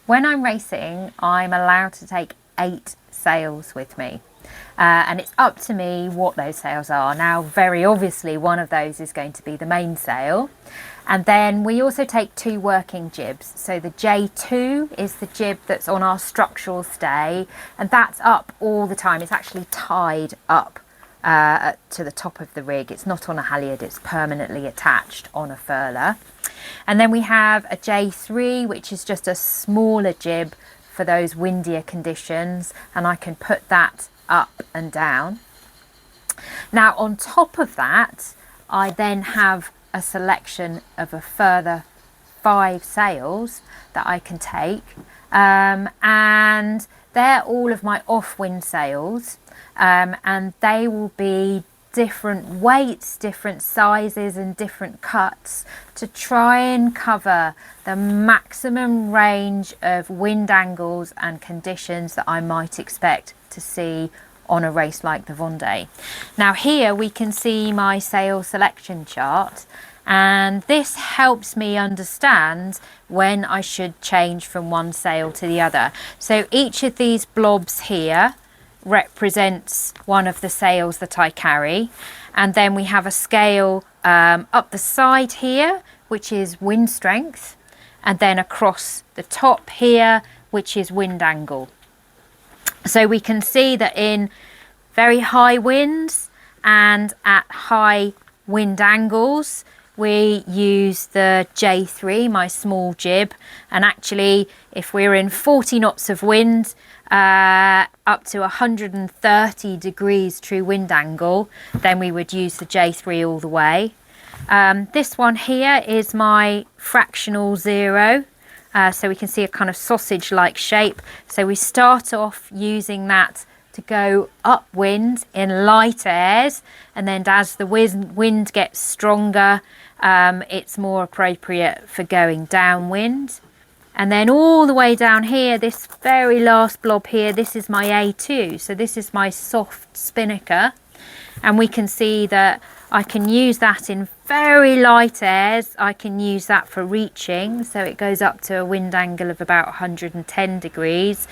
When I'm racing, I'm allowed to take 8 sails with me. And it's up to me what those sails are. Now, very obviously, one of those is going to be the mainsail. And then we also take 2 working jibs. So the J2 is the jib that's on our structural stay, and that's up all the time. It's actually tied up to the top of the rig. It's not on a halyard, it's permanently attached on a furler. And then we have a J3, which is just a smaller jib for those windier conditions, and I can put that up and down. Now on top of that, I then have a selection of a further 5 sails that I can take, and they're all of my off-wind sails, and they will be different weights, different sizes and different cuts to try and cover the maximum range of wind angles and conditions that I might expect to see on a race like the Vendée. Now here we can see my sail selection chart, and this helps me understand when I should change from one sail to the other. So each of these blobs here represents one of the sails that I carry, and then we have a scale up the side here which is wind strength, and then across the top here which is wind angle. So we can see that in very high winds and at high wind angles we use the J3, my small jib, and actually if we're in 40 knots of wind up to 130 degrees true wind angle, then we would use the J3 all the way. This one here is my fractional 0. So we can see a kind of sausage-like shape. So we start off using that to go upwind in light airs, and then as the wind gets stronger, it's more appropriate for going downwind. And then all the way down here, this very last blob here, this is my A2. So this is my soft spinnaker, and we can see that I can use that in very light airs. I can use that for reaching, so it goes up to a wind angle of about 110 degrees.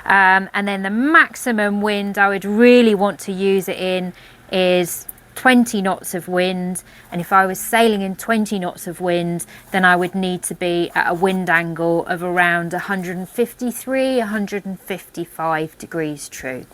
And then the maximum wind I would really want to use it in is 20 knots of wind, and if I was sailing in 20 knots of wind, then I would need to be at a wind angle of around 153, 155 degrees true.